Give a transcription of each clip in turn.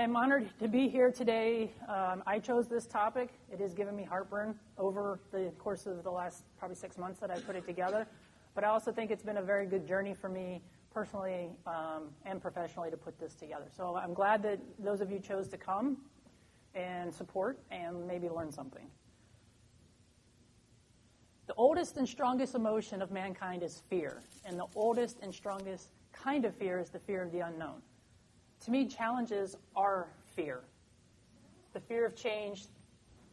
am honored to be here today. I chose this topic. It has given me heartburn over the course of the last probably 6 months that I put it together. But I also think it's been a very good journey for me personally and professionally to put this together. So I'm glad that those of you chose to come and support and maybe learn something. The oldest and strongest emotion of mankind is fear. And the oldest and strongest kind of fear is the fear of the unknown. To me, challenges are fear. The fear of change,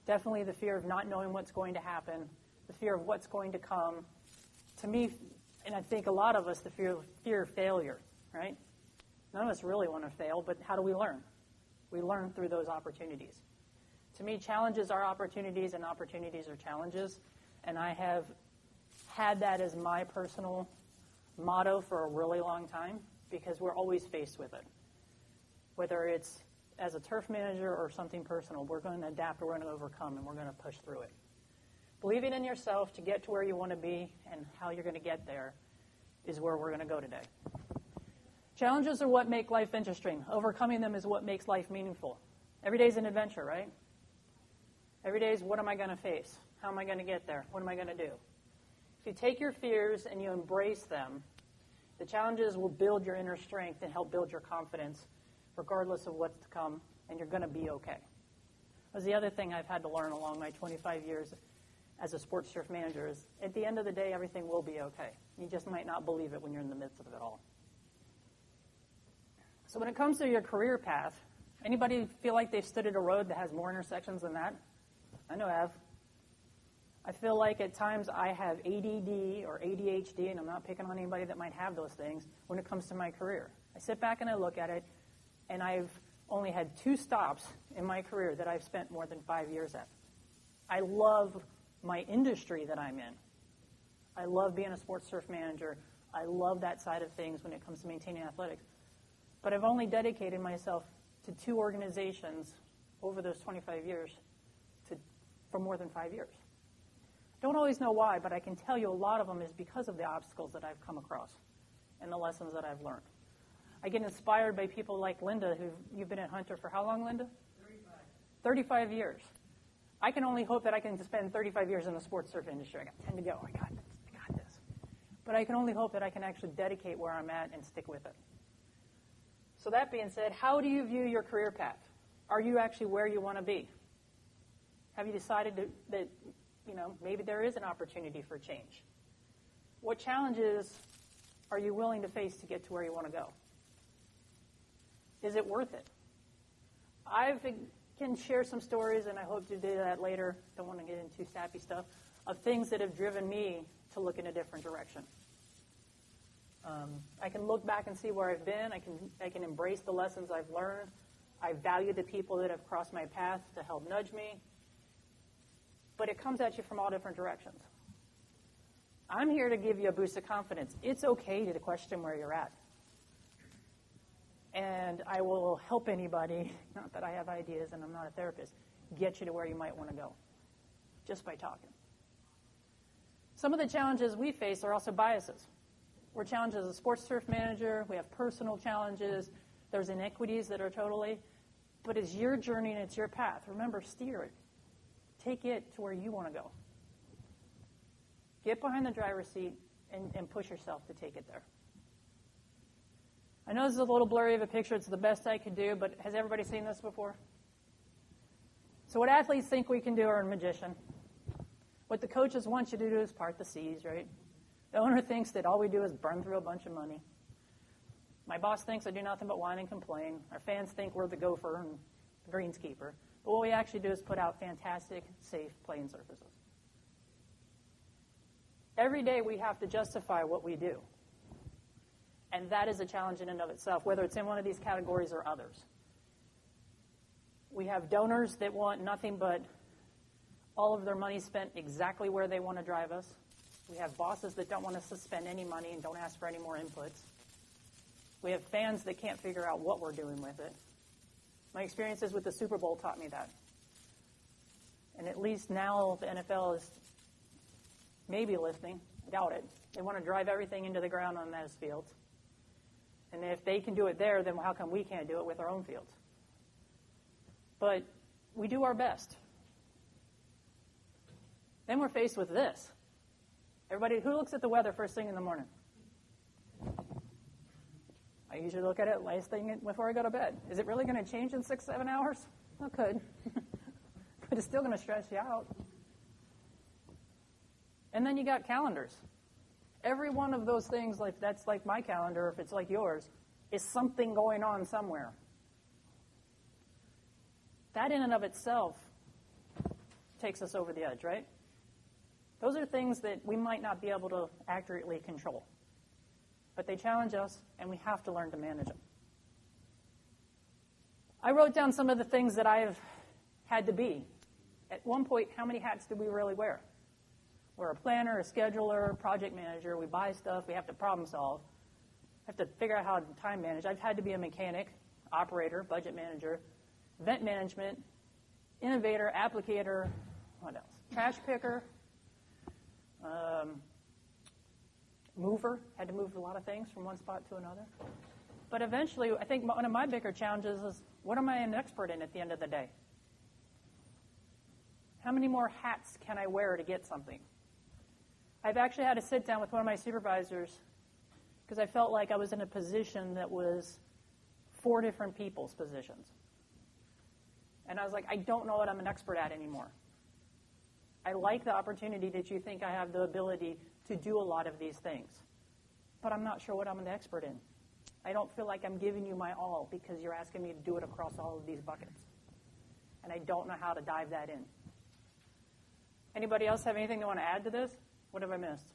definitely the fear of not knowing what's going to happen, the fear of what's going to come. To me, and I think a lot of us, the fear of failure, right? None of us really want to fail, but how do we learn? We learn through those opportunities. To me, challenges are opportunities and opportunities are challenges. And I have had that as my personal motto for a really long time because we're always faced with it. Whether it's as a turf manager or something personal, we're going to adapt, we're going to overcome, and we're going to push through it. Believing in yourself to get to where you want to be and how you're going to get there is where we're going to go today. Challenges are what make life interesting. Overcoming them is what makes life meaningful. Every day is an adventure, right? Every day is what am I going to face? How am I going to get there? What am I going to do? If you take your fears and you embrace them, the challenges will build your inner strength and help build your confidence regardless of what's to come, and you're going to be okay. That's the other thing I've had to learn along my 25 years as a sports turf manager is at the end of the day, everything will be okay. You just might not believe it when you're in the midst of it all. So when it comes to your career path, anybody feel like they've stood at a road that has more intersections than that? I know I have. I feel like at times I have ADD or ADHD, and I'm not picking on anybody that might have those things when it comes to my career. I sit back and I look at it, and I've only had 2 stops in my career that I've spent more than 5 years at. I love my industry that I'm in. I love being a sports turf manager. I love that side of things when it comes to maintaining athletics. But I've only dedicated myself to 2 organizations over those 25 years for more than 5 years. Don't always know why, but I can tell you a lot of them is because of the obstacles that I've come across and the lessons that I've learned. I get inspired by people like Linda, who you've been at Hunter for how long, Linda? 35 years. I can only hope that I can spend 35 years in the sports turf industry. I got 10 to go. I got this. But I can only hope that I can actually dedicate where I'm at and stick with it. So that being said, how do you view your career path? Are you actually where you want to be? Have you decided that maybe there is an opportunity for change? What challenges are you willing to face to get to where you want to go? Is it worth it? I can share some stories, and I hope to do that later. Don't want to get into sappy stuff, of things that have driven me to look in a different direction. I can look back and see where I've been. I can embrace the lessons I've learned. I value the people that have crossed my path to help nudge me. But it comes at you from all different directions. I'm here to give you a boost of confidence. It's okay to question where you're at. And I will help anybody, not that I have ideas and I'm not a therapist, get you to where you might want to go, just by talking. Some of the challenges we face are also biases. We're challenged as a sports turf manager. We have personal challenges. There's inequities that are totally, but it's your journey and it's your path. Remember, steer it. Take it to where you want to go. Get behind the driver's seat and push yourself to take it there. I know this is a little blurry of a picture. It's the best I could do, but has everybody seen this before? So what athletes think we can do are a magician. What the coaches want you to do is part the seas, right? The owner thinks that all we do is burn through a bunch of money. My boss thinks I do nothing but whine and complain. Our fans think we're the gopher and the greenskeeper. But what we actually do is put out fantastic, safe playing surfaces. Every day we have to justify what we do. And that is a challenge in and of itself, whether it's in one of these categories or others. We have donors that want nothing but all of their money spent exactly where they want to drive us. We have bosses that don't want us to spend any money and don't ask for any more inputs. We have fans that can't figure out what we're doing with it. My experiences with the Super Bowl taught me that. And at least now the NFL is maybe listening. I doubt it. They want to drive everything into the ground on those fields. And if they can do it there, then how come we can't do it with our own fields? But we do our best. Then we're faced with this. Everybody, who looks at the weather first thing in the morning? I usually look at it last thing before I go to bed. Is it really going to change in 6-7 hours? Well, it could. But it's still going to stress you out. And then you got calendars. Every one of those things, like that's like my calendar, if it's like yours, is something going on somewhere. That in and of itself takes us over the edge, right? Those are things that we might not be able to accurately control. But they challenge us, and we have to learn to manage them. I wrote down some of the things that I've had to be. At one point, how many hats do we really wear? We're a planner, a scheduler, a project manager. We buy stuff. We have to problem solve. We have to figure out how to time manage. I've had to be a mechanic, operator, budget manager, event management, innovator, applicator, what else? Trash picker, mover. Had to move a lot of things from one spot to another. But eventually, I think one of my bigger challenges is, what am I an expert in at the end of the day? How many more hats can I wear to get something? I've actually had to sit down with one of my supervisors because I felt like I was in a position that was 4 different people's positions. And I was like, I don't know what I'm an expert at anymore. I like the opportunity that you think I have the ability to do a lot of these things. But I'm not sure what I'm an expert in. I don't feel like I'm giving you my all because you're asking me to do it across all of these buckets. And I don't know how to dive that in. Anybody else have anything they want to add to this? What have I missed?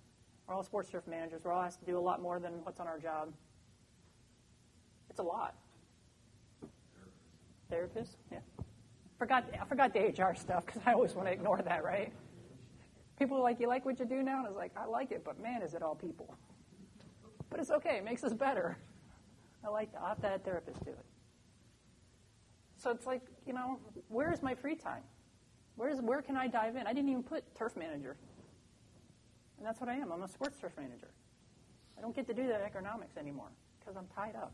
We're all sports surf managers. We're all asked to do a lot more than what's on our job. It's a lot. Therapists? Yeah. I forgot the HR stuff because I always want to ignore that, right? People are like, you like what you do now? And I was like, I like it, but man, is it all people. But it's okay. It makes us better. I'll have to have a therapist do it. So it's like, where is my free time? Where can I dive in? I didn't even put turf manager. And that's what I am. I'm a sports turf manager. I don't get to do that economics anymore because I'm tied up.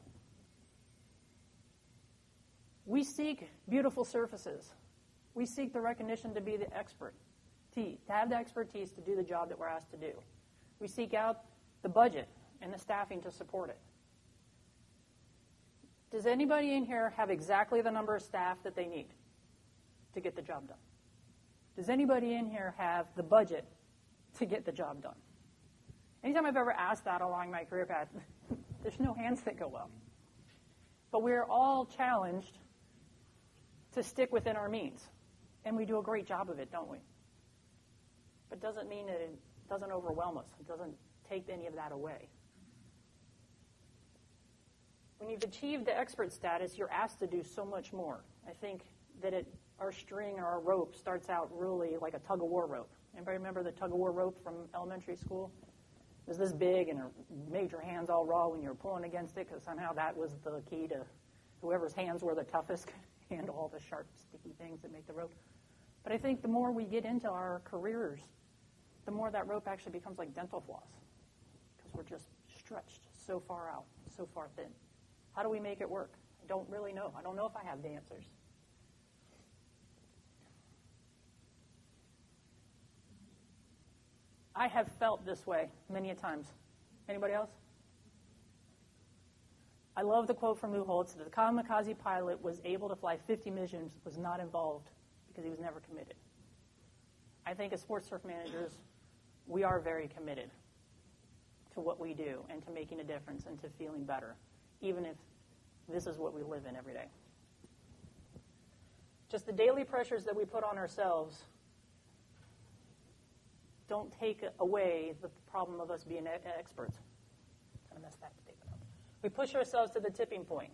We seek beautiful surfaces. We seek the recognition to be the expert, to have the expertise to do the job that we're asked to do. We seek out the budget and the staffing to support it. Does anybody in here have exactly the number of staff that they need to get the job done? Does anybody in here have the budget to get the job done? Anytime I've ever asked that along my career path, there's no hands that go up. But we're all challenged to stick within our means. And we do a great job of it, don't we? But it doesn't mean that it doesn't overwhelm us. It doesn't take any of that away. When you've achieved the expert status, you're asked to do so much more. I think that our string or our rope starts out really like a tug-of-war rope. Anybody remember the tug-of-war rope from elementary school? It was this big, and it made your hands all raw when you were pulling against it, because somehow that was the key to whoever's hands were the toughest could handle all the sharp, sticky things that make the rope. But I think the more we get into our careers, the more that rope actually becomes like dental floss, because we're just stretched so far out, so far thin. How do we make it work? I don't really know. I don't know if I have the answers. I have felt this way many a times. Anybody else? I love the quote from Lou Holtz that the kamikaze pilot was able to fly 50 missions, was not involved because he was never committed. I think as sports surf managers, we are very committed to what we do and to making a difference and to feeling better, even if this is what we live in every day. Just the daily pressures that we put on ourselves don't take away the problem of us being experts. I messed that statement up. We push ourselves to the tipping point.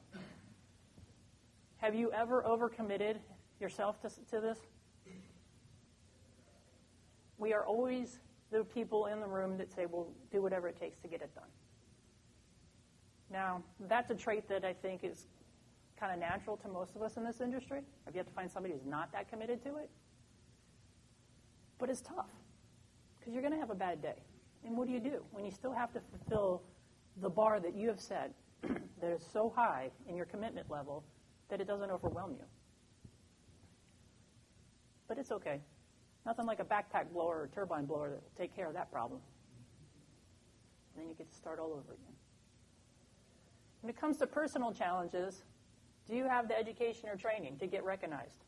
Have you ever overcommitted yourself to this? We are always the people in the room that say, we'll do whatever it takes to get it done. Now, that's a trait that I think is kind of natural to most of us in this industry. I've yet to find somebody who's not that committed to it. But it's tough, because you're going to have a bad day. And what do you do when you still have to fulfill the bar that you have set that is so high in your commitment level that it doesn't overwhelm you? But it's okay. Nothing like a backpack blower or turbine blower that will take care of that problem. And then you get to start all over again. When it comes to personal challenges, do you have the education or training to get recognized?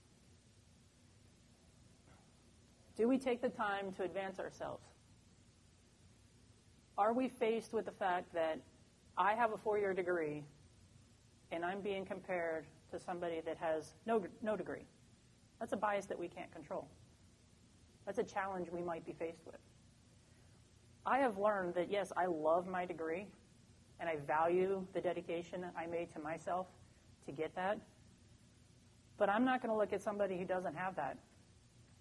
Do we take the time to advance ourselves? Are we faced with the fact that I have a 4-year degree and I'm being compared to somebody that has no degree? That's a bias that we can't control. That's a challenge we might be faced with. I have learned that, yes, I love my degree, and I value the dedication I made to myself to get that, but I'm not going to look at somebody who doesn't have that.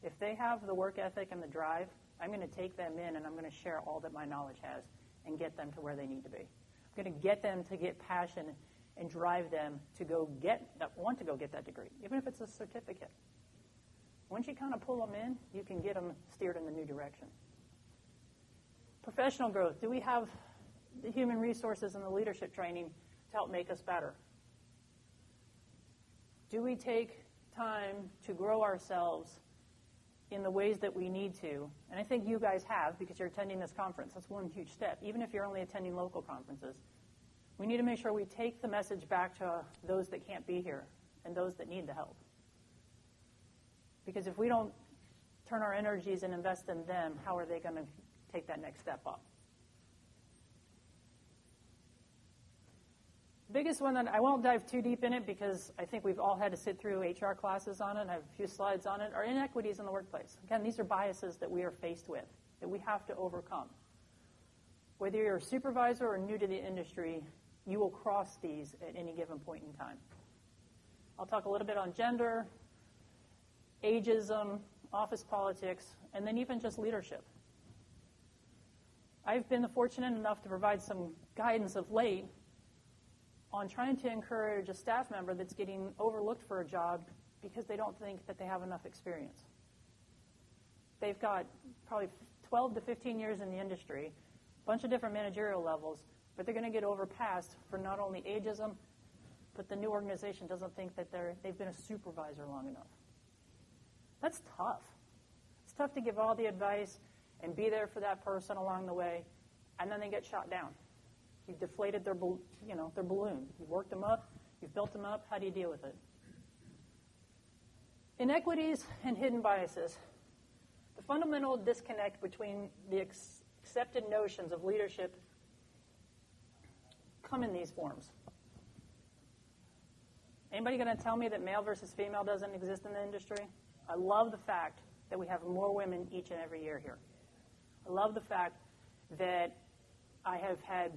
If they have the work ethic and the drive, I'm going to take them in and I'm going to share all that my knowledge has and get them to where they need to be. I'm going to get them to get passion and drive them to want to go get that degree, even if it's a certificate. Once you kind of pull them in, you can get them steered in the new direction. Professional growth. Do we have the human resources and the leadership training to help make us better? Do we take time to grow ourselves in the ways that we need to? And I think you guys have, because you're attending this conference. That's one huge step, even if you're only attending local conferences. We need to make sure we take the message back to those that can't be here and those that need the help. Because if we don't turn our energies and invest in them, how are they going to take that next step up? Biggest one that I won't dive too deep in it because I think we've all had to sit through HR classes on it, and I have a few slides on it, are inequities in the workplace. Again, these are biases that we are faced with, that we have to overcome. Whether you're a supervisor or new to the industry, you will cross these at any given point in time. I'll talk a little bit on gender, ageism, office politics, and then even just leadership. I've been fortunate enough to provide some guidance of late on trying to encourage a staff member that's getting overlooked for a job because they don't think that they have enough experience. They've got probably 12 to 15 years in the industry, a bunch of different managerial levels, but they're going to get overpassed for not only ageism, but the new organization doesn't think that they've been a supervisor long enough. That's tough. It's tough to give all the advice and be there for that person along the way, and then they get shot down. You've deflated their balloon. You've worked them up. You've built them up. How do you deal with it? Inequities and hidden biases. The fundamental disconnect between the accepted notions of leadership come in these forms. Anybody going to tell me that male versus female doesn't exist in the industry? I love the fact that we have more women each and every year here. I love the fact that I have had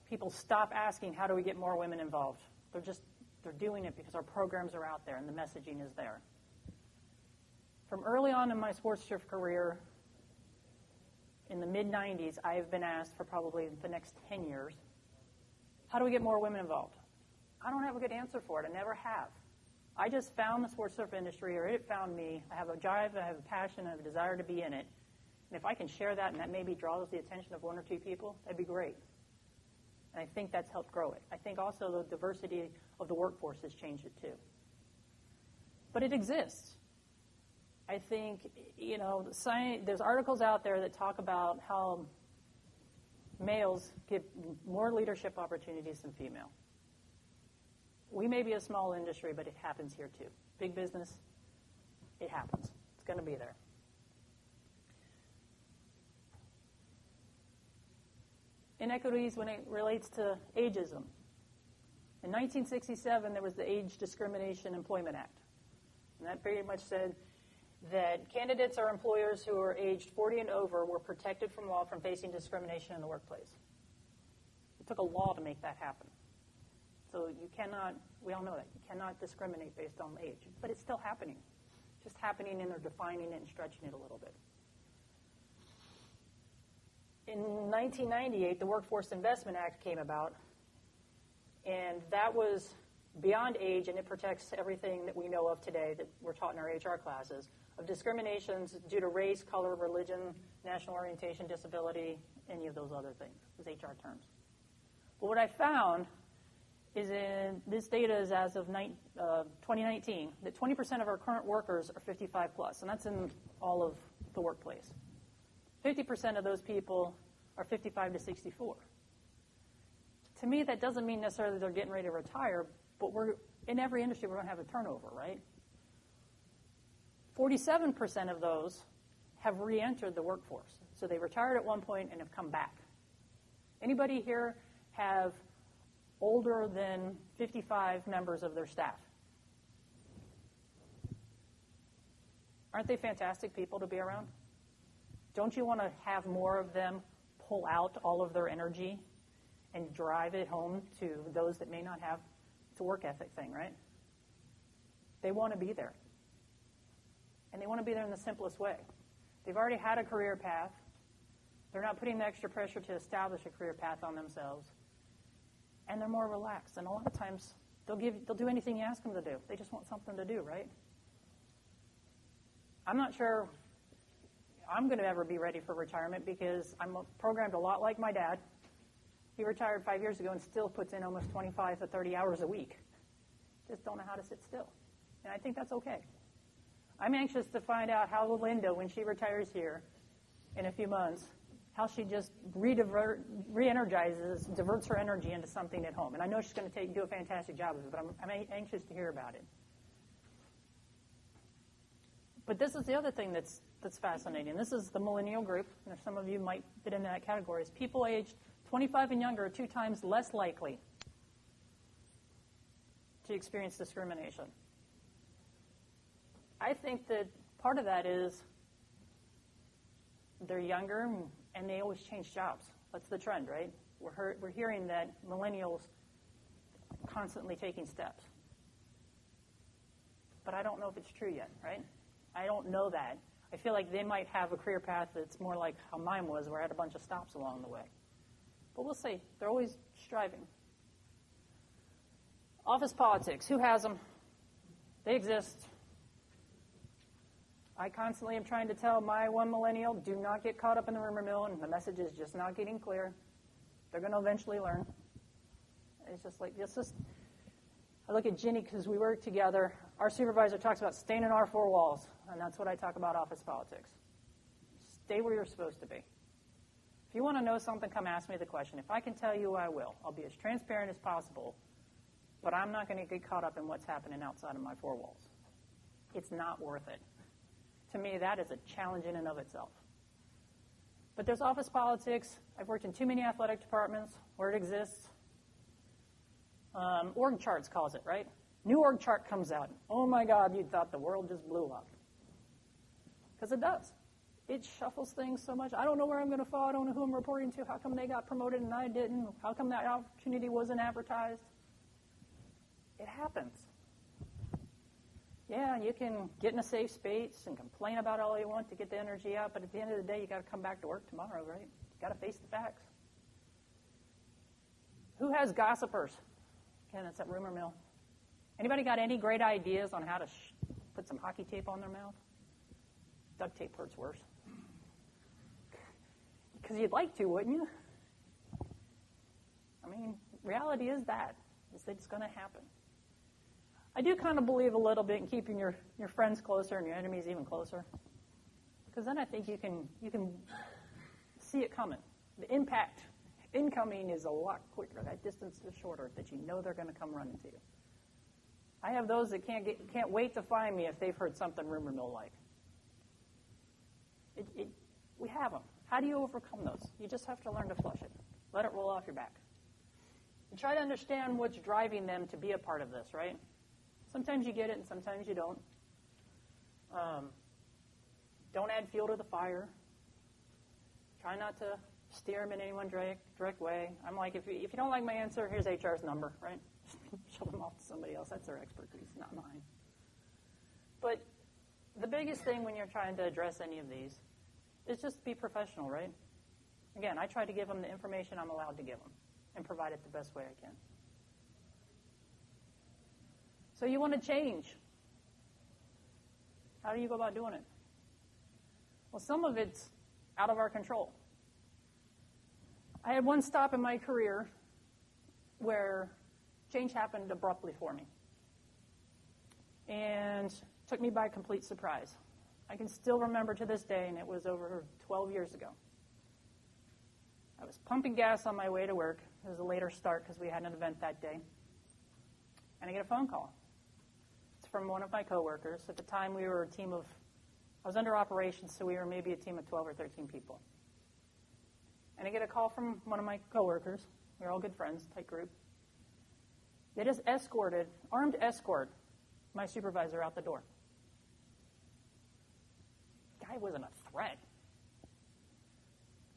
people stop asking, how do we get more women involved? They're doing it because our programs are out there and the messaging is there. From early on in my sports shift career, in the mid-90s, I have been asked for probably the next 10 years, how do we get more women involved? I don't have a good answer for it. I never have. I just found the sports surf industry, or it found me. I have a drive, I have a passion, I have a desire to be in it. And if I can share that and that maybe draws the attention of one or two people, that'd be great. And I think that's helped grow it. I think also the diversity of the workforce has changed it too. But it exists. I think, there's articles out there that talk about how males get more leadership opportunities than female. We may be a small industry, but it happens here too. Big business, it happens. It's going to be there. Inequities when it relates to ageism. In 1967, there was the Age Discrimination Employment Act. And that pretty much said that candidates or employers who are aged 40 and over were protected from law from facing discrimination in the workplace. It took a law to make that happen. So you cannot, we all know that, you cannot discriminate based on age. But it's still happening. It's just happening and they're defining it and stretching it a little bit. In 1998, the Workforce Investment Act came about, and that was beyond age, and it protects everything that we know of today that we're taught in our HR classes, of discriminations due to race, color, religion, national orientation, disability, any of those other things, those HR terms. But what I found this data is as of 2019, that 20% of our current workers are 55 plus, and that's in all of the workplace. 50% of those people are 55 to 64. To me, that doesn't mean necessarily they're getting ready to retire, but in every industry, we're going to have a turnover, right? 47% of those have re-entered the workforce. So they retired at one point and have come back. Anybody here have older than 55 members of their staff? Aren't they fantastic people to be around? Don't you want to have more of them pull out all of their energy and drive it home to those that may not have? It's a work ethic thing, right? They want to be there. And they want to be there in the simplest way. They've already had a career path. They're not putting the extra pressure to establish a career path on themselves. And they're more relaxed. And a lot of times, they'll do anything you ask them to do. They just want something to do, right? I'm not sure I'm going to ever be ready for retirement because I'm programmed a lot like my dad. He retired 5 years ago and still puts in almost 25 to 30 hours a week. Just don't know how to sit still. And I think that's okay. I'm anxious to find out how Linda, when she retires here in a few months, how she just re-energizes, diverts her energy into something at home. And I know she's going to do a fantastic job of it, but I'm anxious to hear about it. But this is the other thing that's fascinating. This is the millennial group. And some of you might fit into that category. Is people aged 25 and younger are 2 times less likely to experience discrimination. I think that part of that is they're younger and they always change jobs. That's the trend, right? We're hearing that millennials are constantly taking steps. But I don't know if it's true yet, right? I don't know that. I feel like they might have a career path that's more like how mine was, where I had a bunch of stops along the way. But we'll see. They're always striving. Office politics. Who has them? They exist. I constantly am trying to tell my one millennial, do not get caught up in the rumor mill, and the message is just not getting clear. They're going to eventually learn. It's just like, I look at Ginny because we work together. Our supervisor talks about staying in our 4 walls, and that's what I talk about office politics. Stay where you're supposed to be. If you want to know something, come ask me the question. If I can tell you, I will. I'll be as transparent as possible, but I'm not going to get caught up in what's happening outside of my 4 walls. It's not worth it. To me, that is a challenge in and of itself. But there's office politics. I've worked in too many athletic departments where it exists. Org charts calls it, right? New org chart comes out. Oh, my God, you thought the world just blew up. Because it does. It shuffles things so much. I don't know where I'm going to fall. I don't know who I'm reporting to. How come they got promoted and I didn't? How come that opportunity wasn't advertised? It happens. Yeah, you can get in a safe space and complain about all you want to get the energy out, but at the end of the day, you got to come back to work tomorrow, right? You got to face the facts. Who has gossipers? Again, that's that rumor mill. Anybody got any great ideas on how to put some hockey tape on their mouth? Duct tape hurts worse. Because you'd like to, wouldn't you? I mean, reality is that it's going to happen. I do kind of believe a little bit in keeping your friends closer and your enemies even closer. Because then I think you can see it coming. The impact incoming is a lot quicker. That distance is shorter, that you know they're going to come running to you. I have those that can't wait to find me if they've heard something rumor mill-like. We have them. How do you overcome those? You just have to learn to flush it. Let it roll off your back. And try to understand what's driving them to be a part of this, right? Sometimes you get it and sometimes you don't. Don't add fuel to the fire. Try not to steer them in any one direct way. I'm like, if you don't like my answer, here's HR's number, right? Shove them off to somebody else. That's their expertise, not mine. But the biggest thing when you're trying to address any of these is just be professional, right? Again, I try to give them the information I'm allowed to give them and provide it the best way I can. So you want to change. How do you go about doing it? Well, some of it's out of our control. I had one stop in my career where change happened abruptly for me. And took me by complete surprise. I can still remember to this day, and it was over 12 years ago. I was pumping gas on my way to work. It was a later start because we had an event that day. And I get a phone call. It's from one of my coworkers. At the time, we were a team of, I was under operations, so we were maybe a team of 12 or 13 people. And I get a call from one of my coworkers. We were all good friends, tight group. They just armed escort, my supervisor out the door. Guy wasn't a threat.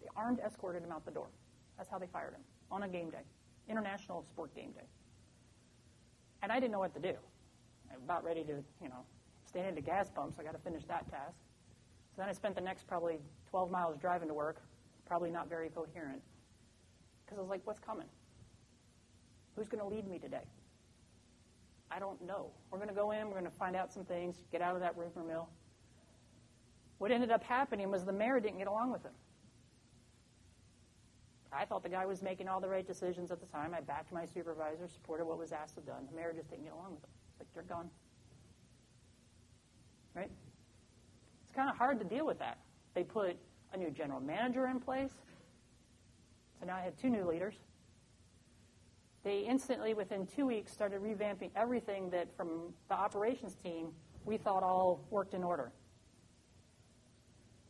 They armed escorted him out the door. That's how they fired him, on a game day, international sport game day. And I didn't know what to do. I'm about ready to, stand at a gas pump, so I got to finish that task. So then I spent the next probably 12 miles driving to work, probably not very coherent, because I was like, what's coming? Who's going to lead me today? I don't know. We're going to go in, we're going to find out some things, get out of that rumor mill. What ended up happening was the mayor didn't get along with him. I thought the guy was making all the right decisions at the time. I backed my supervisor, supported what was asked of done. The mayor just didn't get along with him. It's like, you're gone. Right? It's kind of hard to deal with that. They put a new general manager in place. So now I had 2 new leaders. They instantly, within 2 weeks, started revamping everything that from the operations team we thought all worked in order.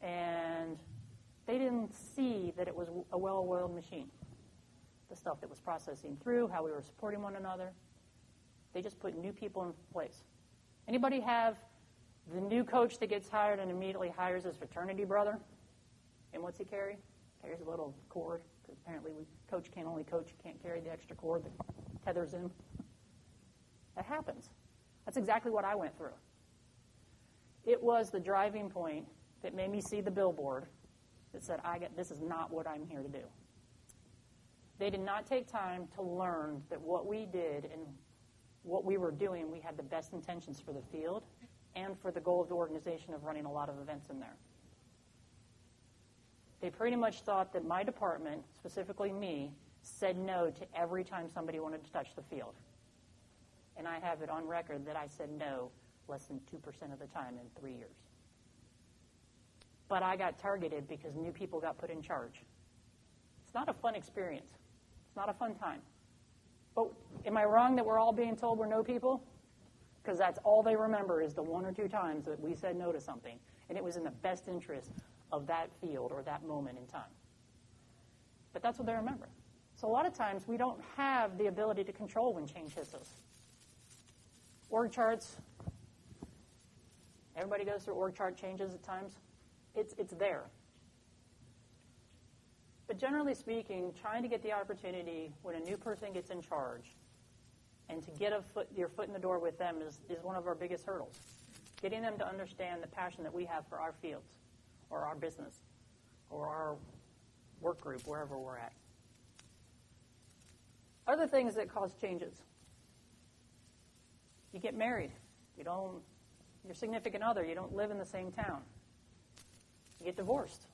And they didn't see that it was a well-oiled machine. The stuff that was processing through, how we were supporting one another. They just put new people in place. Anybody have the new coach that gets hired and immediately hires his fraternity brother? And what's he carry? Carries a little cord, because apparently coach can't only coach, you can't carry the extra cord that tethers him. That happens. That's exactly what I went through. It was the driving point that made me see the billboard that said, this is not what I'm here to do. They did not take time to learn that what we did and what we were doing, we had the best intentions for the field and for the goal of the organization of running a lot of events in there. They pretty much thought that my department, specifically me, said no to every time somebody wanted to touch the field. And I have it on record that I said no less than 2% of the time in 3 years. But I got targeted because new people got put in charge. It's not a fun experience. It's not a fun time. But am I wrong that we're all being told we're no people? Because that's all they remember is the 1 or 2 times that we said no to something. And it was in the best interest of that field or that moment in time. But that's what they remember. So a lot of times we don't have the ability to control when change hits us. Org charts, everybody goes through org chart changes at times. It's there. But generally speaking, trying to get the opportunity when a new person gets in charge and to get your foot in the door with them is one of our biggest hurdles. Getting them to understand the passion that we have for our fields or our business or our work group, wherever we're at. Other things that cause changes. You get married. Your significant other, you don't live in the same town. You get divorced.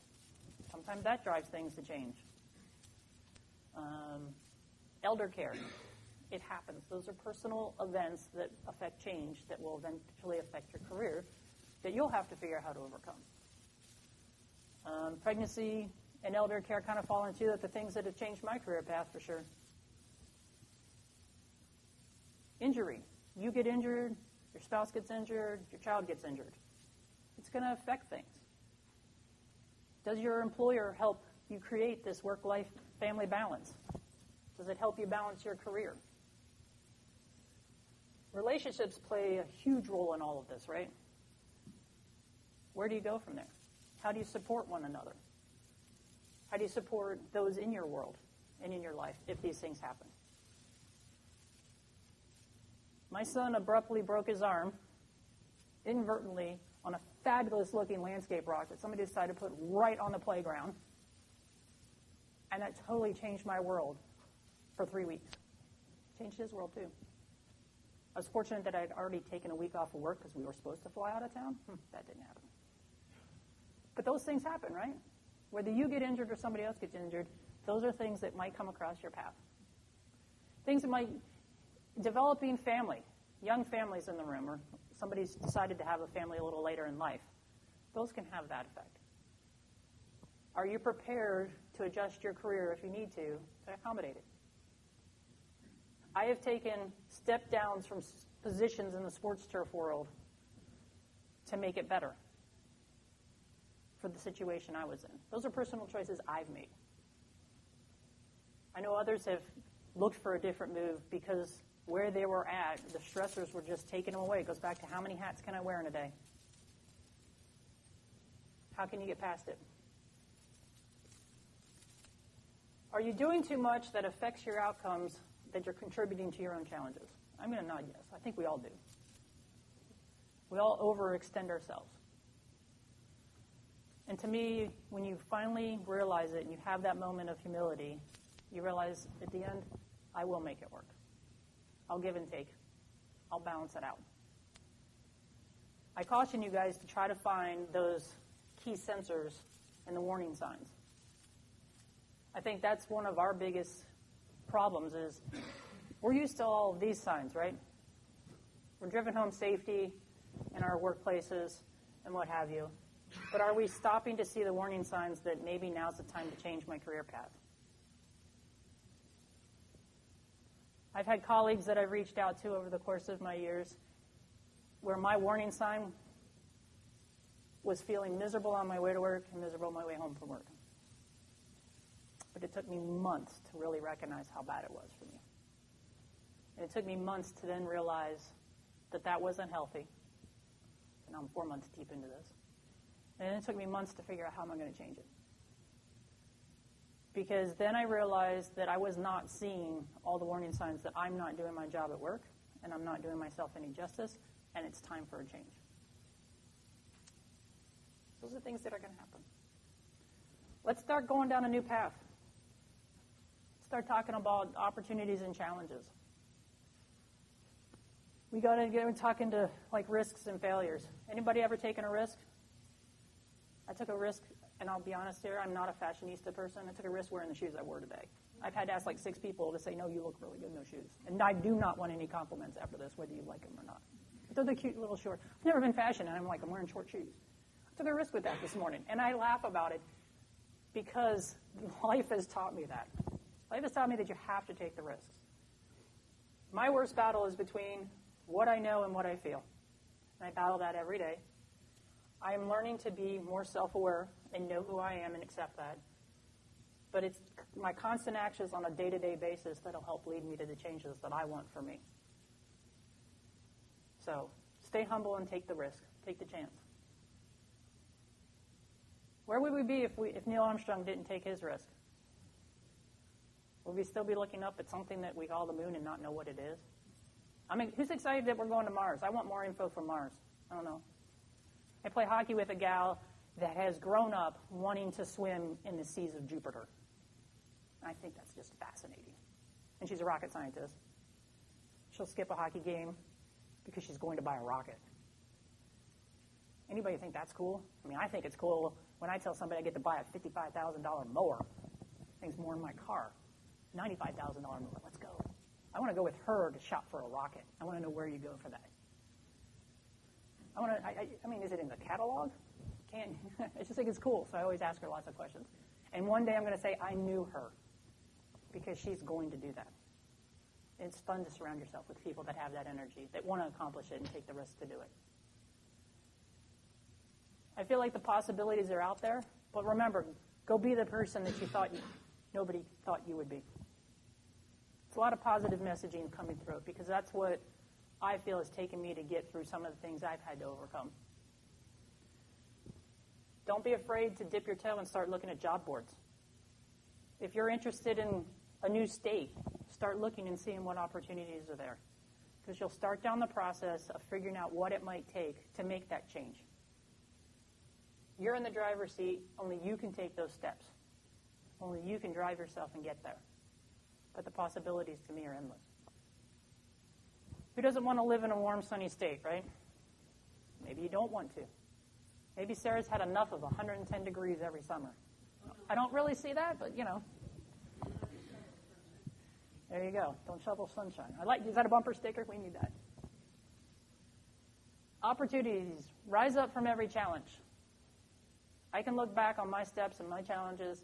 Sometimes that drives things to change. Elder care. It happens. Those are personal events that affect change that will eventually affect your career that you'll have to figure out how to overcome. Pregnancy and elder care kind of fall into the things that have changed my career path for sure. Injury. You get injured, your spouse gets injured, your child gets injured. It's going to affect things. Does your employer help you create this work-life family balance? Does it help you balance your career? Relationships play a huge role in all of this, right? Where do you go from there? How do you support one another? How do you support those in your world and in your life if these things happen? My son abruptly broke his arm inadvertently on a fabulous-looking landscape rock that somebody decided to put right on the playground. And that totally changed my world for 3 weeks. Changed his world, too. I was fortunate that I had already taken a week off of work because we were supposed to fly out of town. That didn't happen. But those things happen, right? Whether you get injured or somebody else gets injured, those are things that might come across your path. Things that might Developing family, young families in the room, or somebody's decided to have a family a little later in life. Those can have that effect. Are you prepared to adjust your career if you need to accommodate it? I have taken step downs from positions in the sports turf world to make it better for the situation I was in. Those are personal choices I've made. I know others have looked for a different move because where they were at, the stressors were just taking them away. It goes back to how many hats can I wear in a day? How can you get past it? Are you doing too much that affects your outcomes that you're contributing to your own challenges? I'm going to nod yes. I think we all do. We all overextend ourselves. And to me, when you finally realize it and you have that moment of humility, you realize at the end, I will make it work. I'll give and take. I'll balance it out. I caution you guys to try to find those key sensors and the warning signs. I think that's one of our biggest problems is we're used to all of these signs, right? We're driven home safety in our workplaces and what have you. But are we stopping to see the warning signs that maybe now's the time to change my career path? I've had colleagues that I've reached out to over the course of my years where my warning sign was feeling miserable on my way to work and miserable on my way home from work. But it took me months to really recognize how bad it was for me. And it took me months to then realize that that wasn't healthy. And I'm 4 months deep into this. And it took me months to figure out how am I going to change it. Because then I realized that I was not seeing all the warning signs that I'm not doing my job at work, and I'm not doing myself any justice, and it's time for a change. Those are things that are going to happen. Let's start going down a new path. Start talking about opportunities and challenges. We got to get talking to like risks and failures. Anybody ever taken a risk? I took a risk, and I'll be honest here, I'm not a fashionista person. I took a risk wearing the shoes I wore today. I've had to ask like 6 people to say, no, you look really good in those shoes. And I do not want any compliments after this, whether you like them or not. But they're the cute little short. I've never been fashion, and I'm like, I'm wearing short shoes. I took a risk with that this morning, and I laugh about it because life has taught me that. Life has taught me that you have to take the risks. My worst battle is between what I know and what I feel. And I battle that every day. I am learning to be more self-aware and know who I am and accept that. But it's my constant actions on a day-to-day basis that'll help lead me to the changes that I want for me. So stay humble and take the risk. Take the chance. Where would we be if Neil Armstrong didn't take his risk? Would we still be looking up at something that we call the moon and not know what it is? I mean, who's excited that we're going to Mars? I want more info from Mars. I don't know. I play hockey with a gal that has grown up wanting to swim in the seas of Jupiter. I think that's just fascinating. And she's a rocket scientist. She'll skip a hockey game because she's going to buy a rocket. Anybody think that's cool? I mean, I think it's cool when I tell somebody I get to buy a $55,000 mower. Things more in my car. $95,000 mower. Let's go. I want to go with her to shop for a rocket. I want to know where you go for that. I mean, is it in the catalog? I just think it's cool, so I always ask her lots of questions. And one day I'm going to say, I knew her, because she's going to do that. It's fun to surround yourself with people that have that energy, that want to accomplish it and take the risk to do it. I feel like the possibilities are out there, but remember, go be the person that you thought nobody thought you would be. It's a lot of positive messaging coming through, because that's what I feel has taken me to get through some of the things I've had to overcome. Don't be afraid to dip your toe and start looking at job boards. If you're interested in a new state, start looking and seeing what opportunities are there, because you'll start down the process of figuring out what it might take to make that change. You're in the driver's seat. Only you can take those steps. Only you can drive yourself and get there. But the possibilities to me are endless. Who doesn't want to live in a warm, sunny state, right? Maybe you don't want to. Maybe Sarah's had enough of 110 degrees every summer. I don't really see that, but, you know. There you go. Don't shovel sunshine. Is that a bumper sticker? We need that. Opportunities. Rise up from every challenge. I can look back on my steps and my challenges,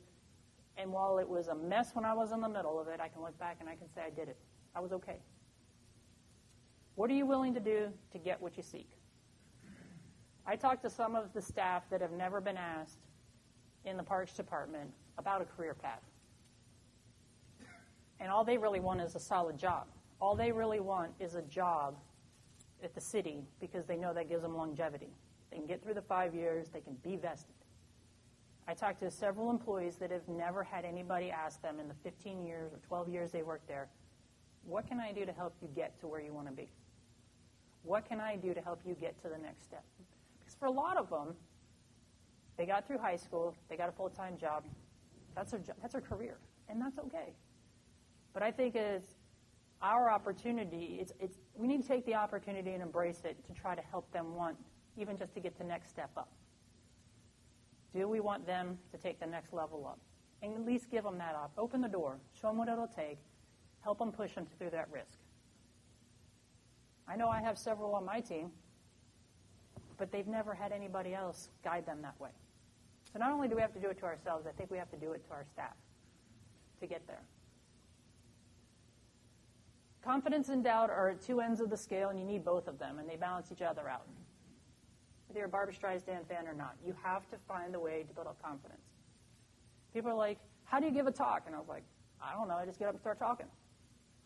and while it was a mess when I was in the middle of it, I can look back and I can say I did it. I was okay. What are you willing to do to get what you seek? I talked to some of the staff that have never been asked in the Parks Department about a career path. And all they really want is a solid job. All they really want is a job at the city because they know that gives them longevity. They can get through the 5 years. They can be vested. I talked to several employees that have never had anybody ask them in the 15 years or 12 years they worked there, what can I do to help you get to where you want to be? What can I do to help you get to the next step? Because for a lot of them, they got through high school, they got a full-time job, that's their career, and that's okay. But I think it's our opportunity, we need to take the opportunity and embrace it to try to help them want, even just to get the next step up. Do we want them to take the next level up? And at least give them that up. Open the door. Show them what it'll take. Help them push them through that risk. I know I have several on my team, but they've never had anybody else guide them that way. So not only do we have to do it to ourselves, I think we have to do it to our staff to get there. Confidence and doubt are at two ends of the scale, and you need both of them, and they balance each other out. Whether you're a Barbra Streisand fan or not, you have to find a way to build up confidence. People are like, how do you give a talk? And I was like, I don't know, I just get up and start talking.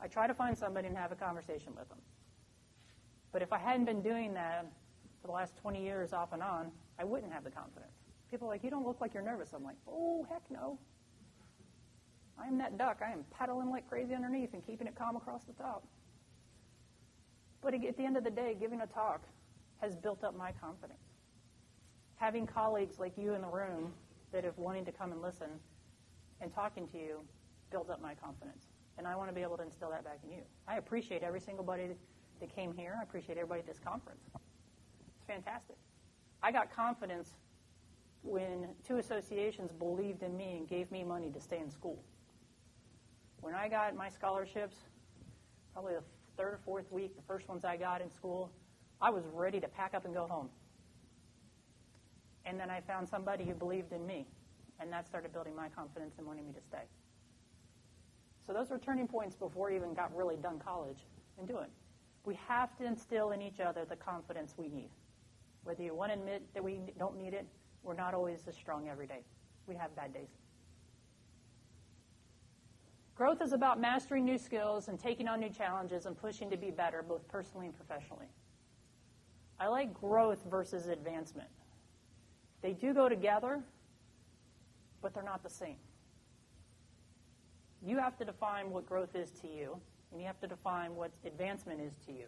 I try to find somebody and have a conversation with them. But if I hadn't been doing that for the last 20 years off and on, I wouldn't have the confidence. People are like, you don't look like you're nervous. I'm like, oh, heck no. I'm that duck. I am paddling like crazy underneath and keeping it calm across the top. But at the end of the day, giving a talk has built up my confidence. Having colleagues like you in the room that have wanting to come and listen and talking to you builds up my confidence. And I want to be able to instill that back in you. I appreciate every single body that came here. I appreciate everybody at this conference. It's fantastic. I got confidence when two associations believed in me and gave me money to stay in school. When I got my scholarships, probably the third or fourth week, the first ones I got in school, I was ready to pack up and go home. And then I found somebody who believed in me, and that started building my confidence and wanting me to stay. So those were turning points before I even got really done college and doing. We have to instill in each other the confidence we need. Whether you want to admit that we don't need it, we're not always as strong every day. We have bad days. Growth is about mastering new skills and taking on new challenges and pushing to be better, both personally and professionally. I like growth versus advancement. They do go together, but they're not the same. You have to define what growth is to you, and you have to define what advancement is to you.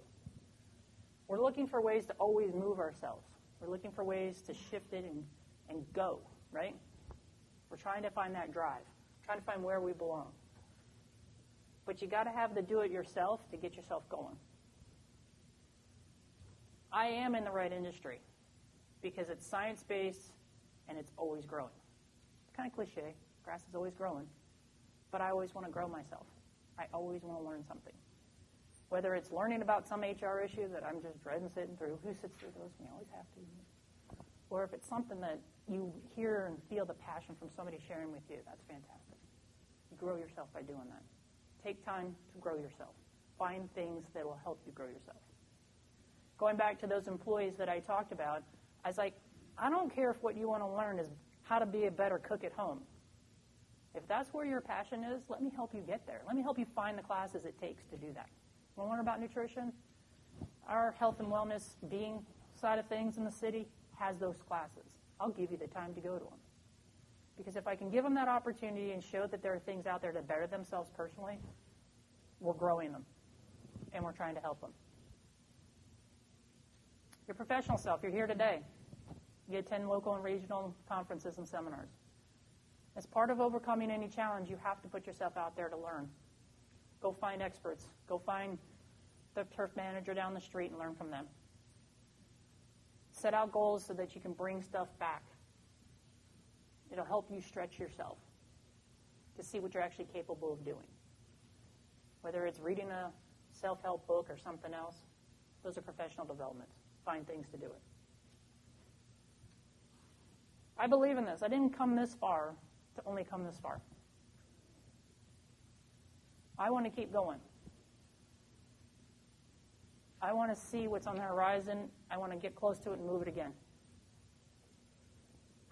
We're looking for ways to always move ourselves. We're looking for ways to shift it and go, right? We're trying to find that drive, trying to find where we belong. But you got to have the do-it-yourself to get yourself going. I am in the right industry because it's science-based and it's always growing. It's kind of cliche. Grass is always growing. But I always want to grow myself. I always want to learn something. Whether it's learning about some HR issue that I'm just dreading sitting through. Who sits through those? We always have to. Or if it's something that you hear and feel the passion from somebody sharing with you, that's fantastic. You grow yourself by doing that. Take time to grow yourself. Find things that will help you grow yourself. Going back to those employees that I talked about, I was like, I don't care if what you want to learn is how to be a better cook at home. If that's where your passion is, let me help you get there. Let me help you find the classes it takes to do that. Want to learn about nutrition? Our health and wellness being side of things in the city has those classes. I'll give you the time to go to them. Because if I can give them that opportunity and show that there are things out there to better themselves personally, we're growing them, and we're trying to help them. Your professional self, you're here today. You attend local and regional conferences and seminars. As part of overcoming any challenge, you have to put yourself out there to learn. Go find experts. Go find the turf manager down the street and learn from them. Set out goals so that you can bring stuff back. It'll help you stretch yourself to see what you're actually capable of doing. Whether it's reading a self-help book or something else, those are professional developments. Find things to do it. I believe in this. I didn't come this far to only come this far. I want to keep going. I want to see what's on the horizon. I want to get close to it and move it again.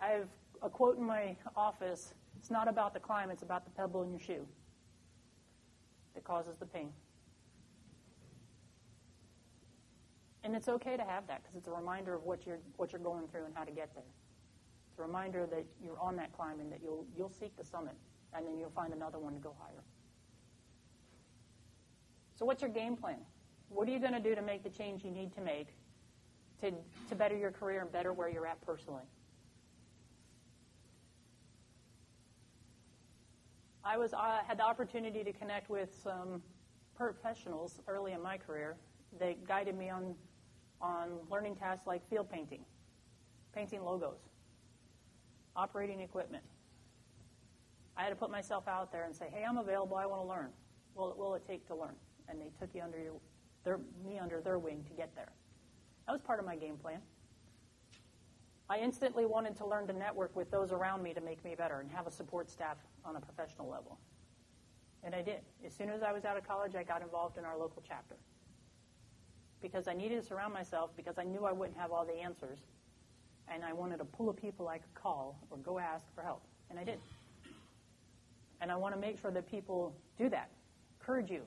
I have a quote in my office. It's not about the climb, it's about the pebble in your shoe that causes the pain. And it's okay to have that because it's a reminder of what you're going through and how to get there. It's a reminder that you're on that climb and that you'll seek the summit, and then you'll find another one to go higher. So what's your game plan? What are you going to do to make the change you need to make to better your career and better where you're at personally? I had the opportunity to connect with some professionals early in my career. They guided me on learning tasks like field painting, painting logos, operating equipment. I had to put myself out there and say, hey, I'm available, I want to learn. What will it take to learn? And they took you me under their wing to get there. That was part of my game plan. I instantly wanted to learn to network with those around me to make me better and have a support staff on a professional level. And I did. As soon as I was out of college, I got involved in our local chapter. Because I needed to surround myself, because I knew I wouldn't have all the answers, and I wanted a pool of people I could call or go ask for help. And I did. And I want to make sure that people do that. Encourage you.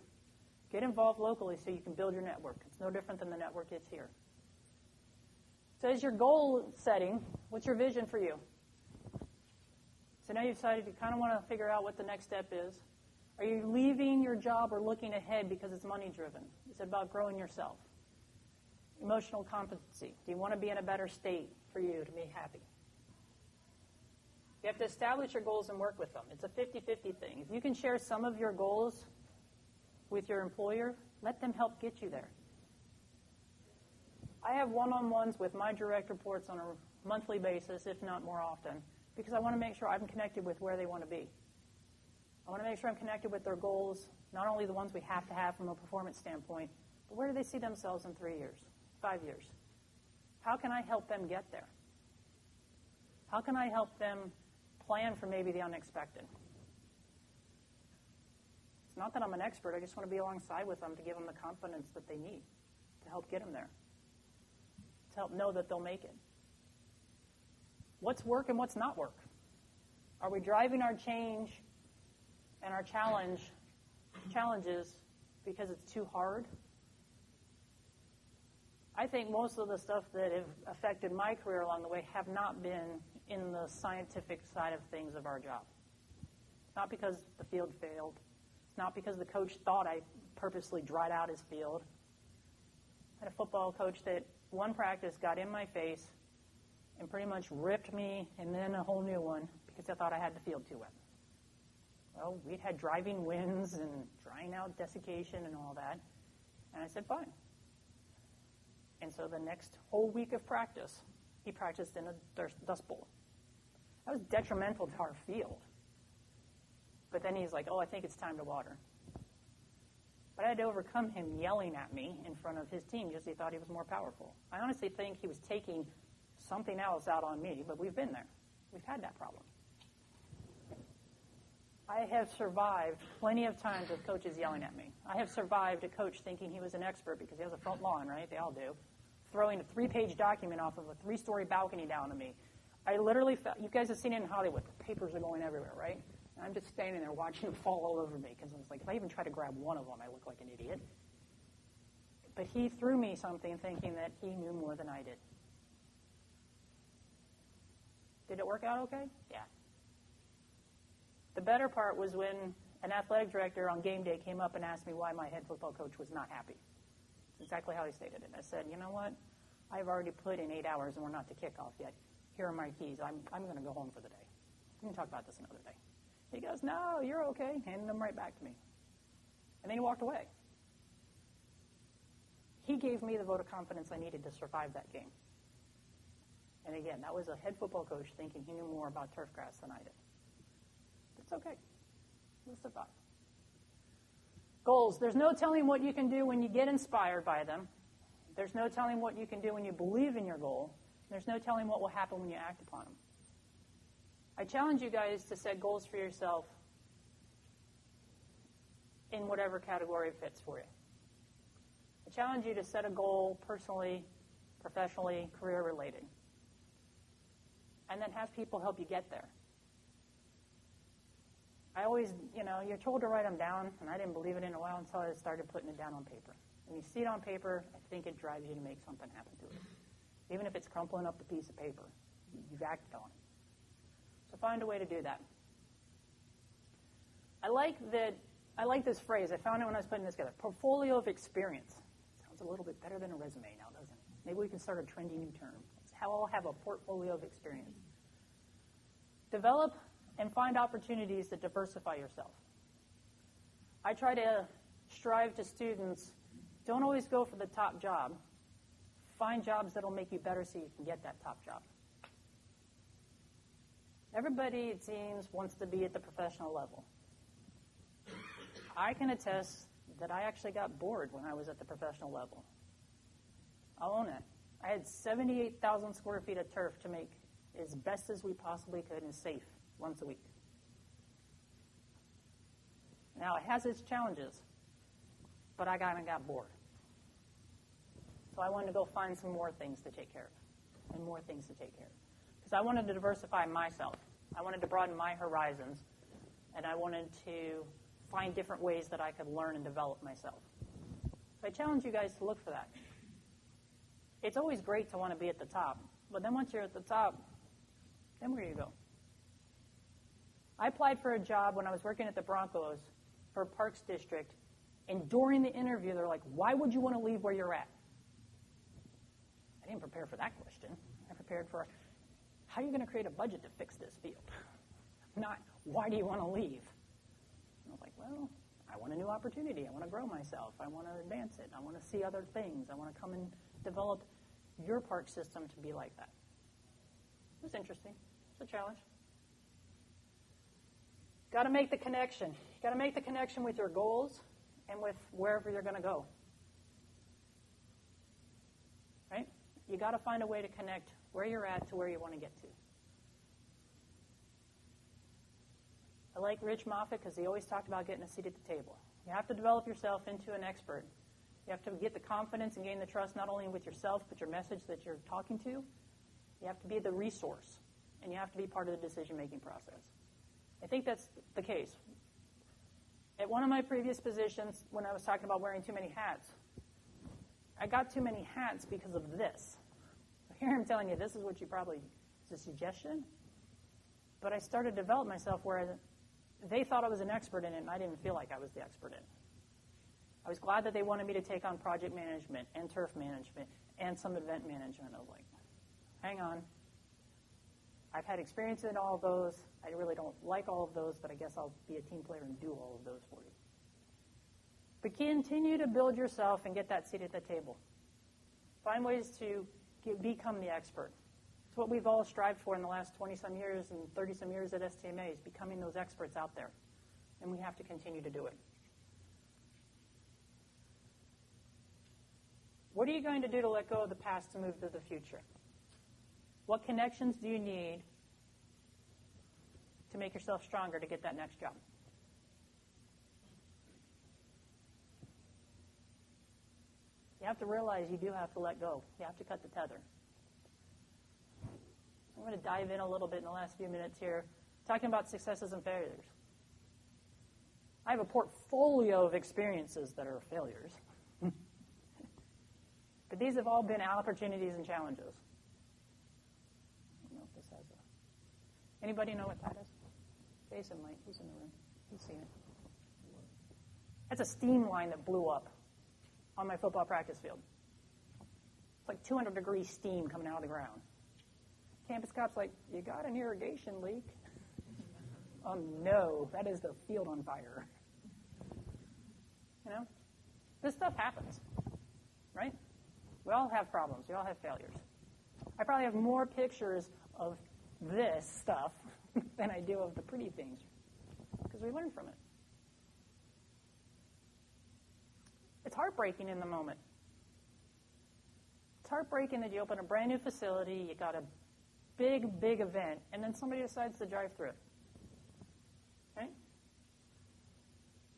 Get involved locally so you can build your network. It's no different than the network is here. So as your goal setting, what's your vision for you? So now you've decided you kind of want to figure out what the next step is. Are you leaving your job or looking ahead because it's money driven? Is it about growing yourself? Emotional competency. Do you want to be in a better state for you to be happy? You have to establish your goals and work with them. It's a 50-50 thing. If you can share some of your goals with your employer, let them help get you there. I have one-on-ones with my direct reports on a monthly basis, if not more often, because I want to make sure I'm connected with where they want to be. I want to make sure I'm connected with their goals, not only the ones we have to have from a performance standpoint, but where do they see themselves in 3 years, 5 years? How can I help them get there? How can I help them plan for maybe the unexpected? It's not that I'm an expert. I just want to be alongside with them to give them the confidence that they need to help get them there, to help know that they'll make it. What's work and what's not work? Are we driving our change and our challenges because it's too hard? I think most of the stuff that have affected my career along the way have not been in the scientific side of things of our job. It's not because the field failed. It's not because the coach thought I purposely dried out his field. I had a football coach that one practice got in my face and pretty much ripped me and then a whole new one because I thought I had the field too wet. Well, we'd had driving winds and drying out desiccation and all that. And I said, fine. And so the next whole week of practice, he practiced in a dust bowl. That was detrimental to our field. But then he's like, oh, I think it's time to water. But I had to overcome him yelling at me in front of his team because he thought he was more powerful. I honestly think he was taking something else out on me, but we've been there. We've had that problem. I have survived plenty of times with coaches yelling at me. I have survived a coach thinking he was an expert because he has a front lawn, right? They all do. Throwing a 3-page document off of a 3-story balcony down to me. I literally felt, you guys have seen it in Hollywood. The papers are going everywhere, right? And I'm just standing there watching them fall all over me because I was like, if I even try to grab one of them, I look like an idiot. But he threw me something thinking that he knew more than I did. Did it work out okay? Yeah. The better part was when an athletic director on game day came up and asked me why my head football coach was not happy. That's exactly how he stated it. I said, you know what? I've already put in 8 hours and we're not to kickoff yet. Here are my keys. I'm going to go home for the day. We can talk about this another day. He goes, no, you're okay. Handed them right back to me. And then he walked away. He gave me the vote of confidence I needed to survive that game. And again, that was a head football coach thinking he knew more about turf grass than I did. It's okay. We'll survive. Goals. There's no telling what you can do when you get inspired by them. There's no telling what you can do when you believe in your goal. There's no telling what will happen when you act upon them. I challenge you guys to set goals for yourself in whatever category it fits for you. I challenge you to set a goal personally, professionally, career-related, and then have people help you get there. I always, you're told to write them down, and I didn't believe it in a while until I started putting it down on paper. When you see it on paper, I think it drives you to make something happen to it. Even if it's crumpling up the piece of paper, you've acted on it. So find a way to do that. I like this phrase. I found it when I was putting this together. Portfolio of experience. Sounds a little bit better than a resume now, doesn't it? Maybe we can start a trendy new term. I'll have a portfolio of experience. Develop and find opportunities to diversify yourself. I try to strive to students, don't always go for the top job. Find jobs that will make you better so you can get that top job. Everybody, it seems, wants to be at the professional level. I can attest that I actually got bored when I was at the professional level. I'll own it. I had 78,000 square feet of turf to make as best as we possibly could and safe once a week. Now, it has its challenges, but I kind of got bored. So I wanted to go find some more things to take care of and more things to take care of. Because I wanted to diversify myself. I wanted to broaden my horizons, and I wanted to find different ways that I could learn and develop myself. So I challenge you guys to look for that. It's always great to want to be at the top, but then once you're at the top, then where do you go? I applied for a job when I was working at the Broncos for Parks District, and during the interview, they're like, why would you want to leave where you're at? I didn't prepare for that question. I prepared for, how are you going to create a budget to fix this field? Not, why do you want to leave? And I was like, well, I want a new opportunity. I want to grow myself. I want to advance it. I want to see other things. I want to come and develop your park system to be like that. It was interesting. It's a challenge. Got to make the connection. You got to make the connection with your goals and with wherever you're going to go. Right? You got to find a way to connect where you're at to where you want to get to. I like Rich Moffitt because he always talked about getting a seat at the table. You have to develop yourself into an expert. You have to get the confidence and gain the trust not only with yourself, but your message that you're talking to. You have to be the resource, and you have to be part of the decision-making process. I think that's the case. At one of my previous positions, when I was talking about wearing too many hats, I got too many hats because of this. Here I'm telling you, this is what you probably, it's a suggestion, but I started to develop myself where they thought I was an expert in it, and I didn't feel like I was the expert in it. I was glad that they wanted me to take on project management and turf management and some event management. I was like, hang on. I've had experience in all of those. I really don't like all of those, but I guess I'll be a team player and do all of those for you. But continue to build yourself and get that seat at the table. Find ways to become the expert. It's what we've all strived for in the last 20-some years and 30-some years at STMA is becoming those experts out there. And we have to continue to do it. What are you going to do to let go of the past to move to the future? What connections do you need to make yourself stronger to get that next job? You have to realize you do have to let go. You have to cut the tether. I'm going to dive in a little bit in the last few minutes here, talking about successes and failures. I have a portfolio of experiences that are failures. But these have all been opportunities and challenges. I don't know if this has a... Anybody know what that is? Jason might. Who's in the room? He's seen it. That's a steam line that blew up on my football practice field. It's like 200-degree steam coming out of the ground. Campus cop's like, you got an irrigation leak? Oh, no, that is the field on fire. You know? This stuff happens, right? We all have problems. We all have failures. I probably have more pictures of this stuff than I do of the pretty things because we learn from it. It's heartbreaking in the moment. It's heartbreaking that you open a brand new facility, you got a big, big event, and then somebody decides to drive through it. Okay?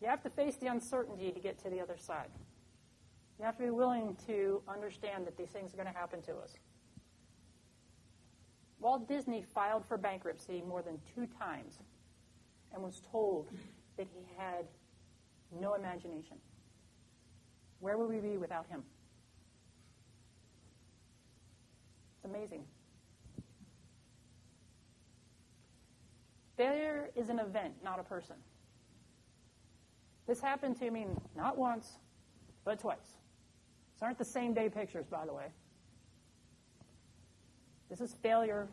You have to face the uncertainty to get to the other side. You have to be willing to understand that these things are going to happen to us. Walt Disney filed for bankruptcy more than 2 times and was told that he had no imagination. Where would we be without him? It's amazing. Failure is an event, not a person. This happened to me not once, but twice. These aren't the same day pictures, by the way. This is failure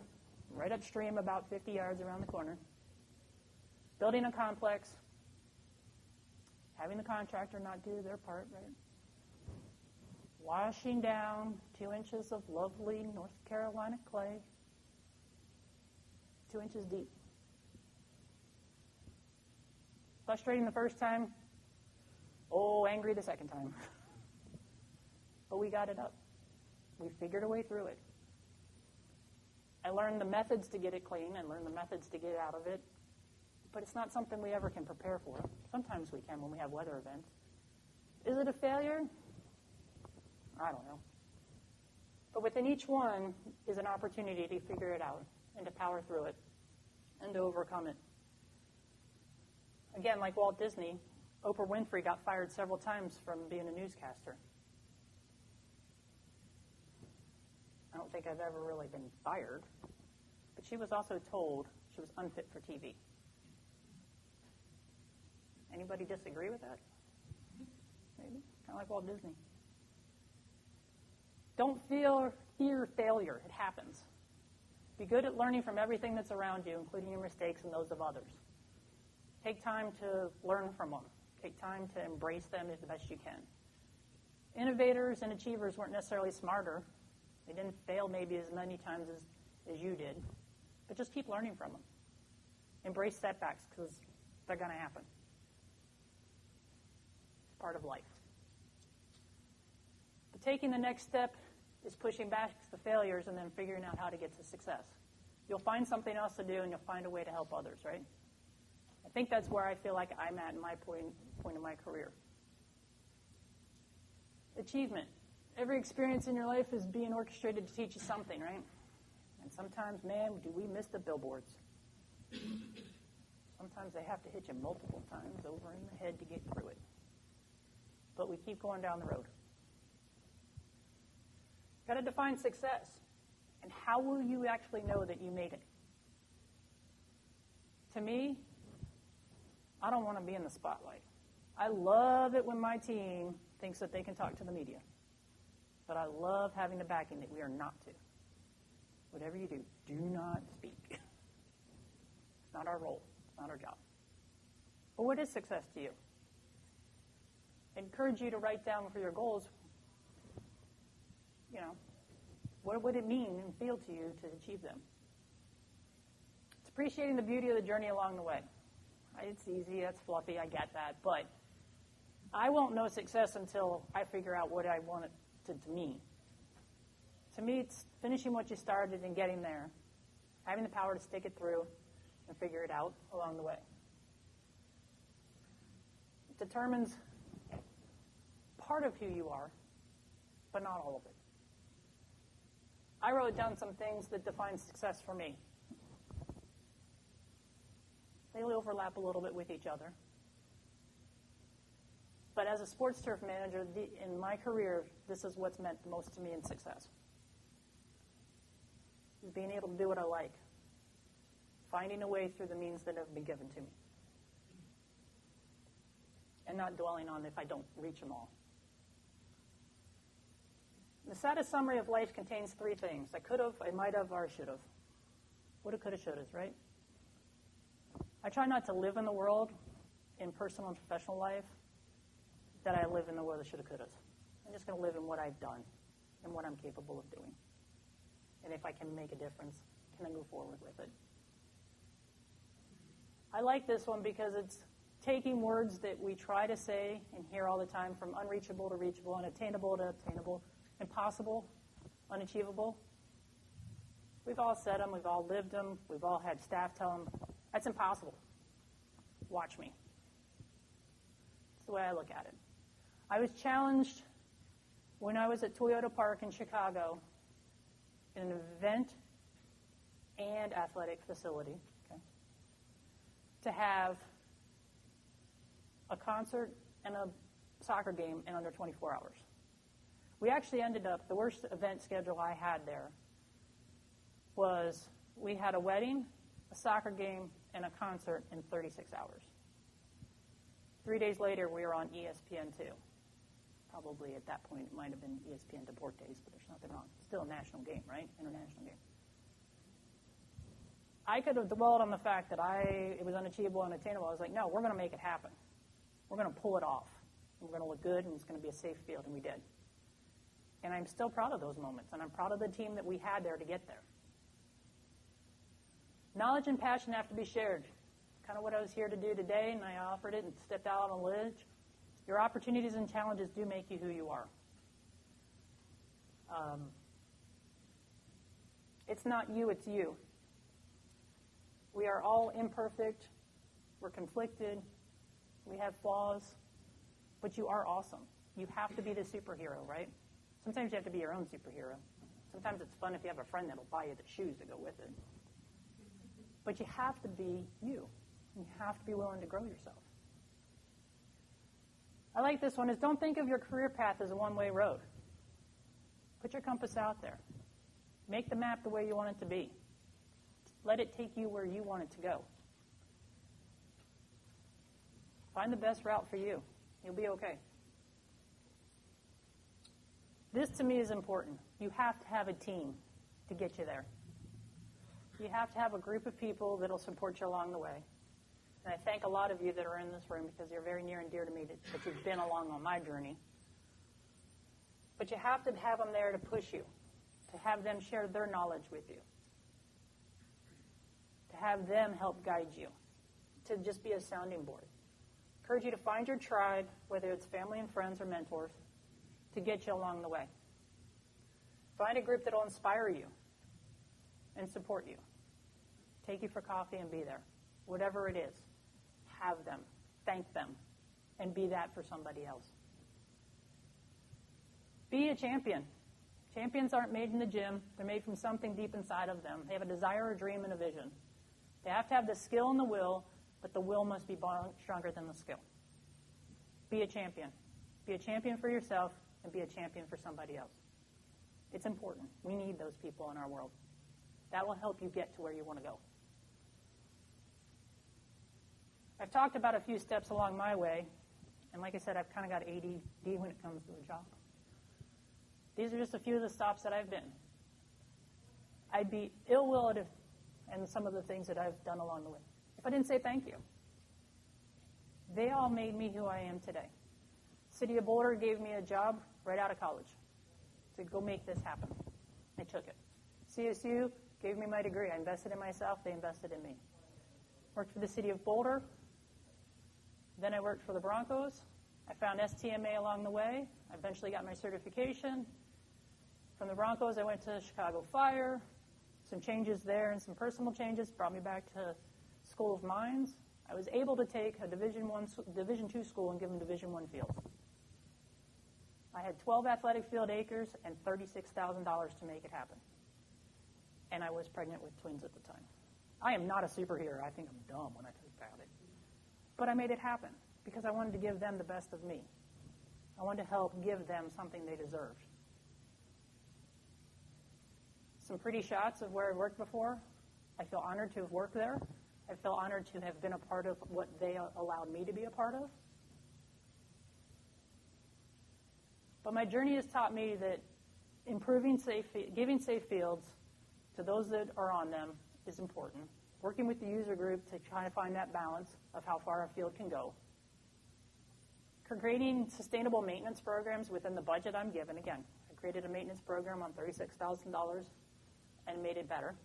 right upstream, about 50 yards around the corner. Building a complex, having the contractor not do their part, right? Washing down 2 inches of lovely North Carolina clay, 2 inches deep. Frustrating the first time, angry the second time. But we got it up. We figured a way through it. I learned the methods to get it clean. I learned the methods to get out of it. But it's not something we ever can prepare for. Sometimes we can when we have weather events. Is it a failure? I don't know. But within each one is an opportunity to figure it out and to power through it and to overcome it. Again, like Walt Disney, Oprah Winfrey got fired several times from being a newscaster. I don't think I've ever really been fired, but she was also told she was unfit for TV. Anybody disagree with that? Maybe. Kind of like Walt Disney. Don't fear failure. It happens. Be good at learning from everything that's around you, including your mistakes and those of others. Take time to learn from them. Take time to embrace them as best you can. Innovators and achievers weren't necessarily smarter. They didn't fail maybe as many times as you did. But just keep learning from them. Embrace setbacks because they're going to happen. It's part of life. But taking the next step is pushing back the failures and then figuring out how to get to success. You'll find something else to do and you'll find a way to help others, right? I think that's where I feel like I'm at in my point in my career. Achievement. Every experience in your life is being orchestrated to teach you something, right? And sometimes, man, do we miss the billboards. Sometimes they have to hit you multiple times over in the head to get through it. But we keep going down the road. Got to define success. And how will you actually know that you made it? To me, I don't want to be in the spotlight. I love it when my team thinks that they can talk to the media. But I love having the backing that we are not to. Whatever you do not speak. It's not our role. It's not our job. But what is success to you? I encourage you to write down for your goals, what would it mean and feel to you to achieve them? It's appreciating the beauty of the journey along the way. It's easy, that's fluffy, I get that, but I won't know success until I figure out what I want it to mean. To me, it's finishing what you started and getting there, having the power to stick it through and figure it out along the way. It determines part of who you are, but not all of it. I wrote down some things that define success for me. They overlap a little bit with each other. But as a sports turf manager, in my career, this is what's meant the most to me in success. Is being able to do what I like. Finding a way through the means that have been given to me. And not dwelling on if I don't reach them all. The saddest summary of life contains 3 things. I could have, I might have, or I should have. Woulda, coulda, shouldas, right? I try not to live in the world, in personal and professional life, that I live in the world of shoulda, couldas. I'm just going to live in what I've done and what I'm capable of doing. And if I can make a difference, can I move forward with it? I like this one because it's taking words that we try to say and hear all the time, from unreachable to reachable, unattainable to obtainable, impossible, unachievable. We've all said them. We've all lived them. We've all had staff tell them, that's impossible. Watch me. That's the way I look at it. I was challenged when I was at Toyota Park in Chicago in an event and athletic facility, to have a concert and a soccer game in under 24 hours. We actually ended up, the worst event schedule I had there was we had a wedding, a soccer game, and a concert in 36 hours. 3 days later, we were on ESPN2. Probably at that point, it might have been ESPN Deportes, but there's nothing wrong. It's still a national game, right? International game. I could have dwelled on the fact that it was unachievable and unattainable. I was like, no, we're going to make it happen. We're going to pull it off. We're going to look good, and it's going to be a safe field, and we did. And I'm still proud of those moments, and I'm proud of the team that we had there to get there. Knowledge and passion have to be shared. Kind of what I was here to do today, and I offered it and stepped out on a ledge. Your opportunities and challenges do make you who you are. It's not you, it's you. We are all imperfect. We're conflicted. We have flaws. But you are awesome. You have to be the superhero, right? Sometimes you have to be your own superhero. Sometimes it's fun if you have a friend that'll buy you the shoes to go with it. But you have to be you. You have to be willing to grow yourself. I like this one, is don't think of your career path as a one-way road. Put your compass out there. Make the map the way you want it to be. Let it take you where you want it to go. Find the best route for you. You'll be okay. This, to me, is important. You have to have a team to get you there. You have to have a group of people that will support you along the way. And I thank a lot of you that are in this room because you're very near and dear to me, that you've been along on my journey. But you have to have them there to push you, to have them share their knowledge with you, to have them help guide you, to just be a sounding board. I encourage you to find your tribe, whether it's family and friends or mentors, to get you along the way. Find a group that will inspire you and support you. Take you for coffee and be there. Whatever it is, have them, thank them, and be that for somebody else. Be a champion. Champions aren't made in the gym. They're made from something deep inside of them. They have a desire, a dream, and a vision. They have to have the skill and the will, but the will must be stronger than the skill. Be a champion. Be a champion for yourself and be a champion for somebody else. It's important. We need those people in our world. That will help you get to where you want to go. I've talked about a few steps along my way, and like I said, I've kind of got ADD when it comes to the job. These are just a few of the stops that I've been. I'd be ill-willed in some of the things that I've done along the way if I didn't say thank you. They all made me who I am today. City of Boulder gave me a job right out of college to go make this happen. I took it. CSU gave me my degree. I invested in myself. They invested in me. Worked for the City of Boulder. Then I worked for the Broncos. I found STMA along the way. I eventually got my certification. From the Broncos, I went to Chicago Fire. Some changes there and some personal changes brought me back to School of Mines. I was able to take a Division II school and give them Division I fields. I had 12 athletic field acres and $36,000 to make it happen. And I was pregnant with twins at the time. I am not a superhero. I think I'm dumb when I talk about it. But I made it happen because I wanted to give them the best of me. I wanted to help give them something they deserved. Some pretty shots of where I worked before. I feel honored to have worked there. I feel honored to have been a part of what they allowed me to be a part of. But my journey has taught me that giving safe fields to those that are on them is important. Working with the user group to try to find that balance of how far a field can go. Creating sustainable maintenance programs within the budget I'm given. Again, I created a maintenance program on $36,000 and made it better.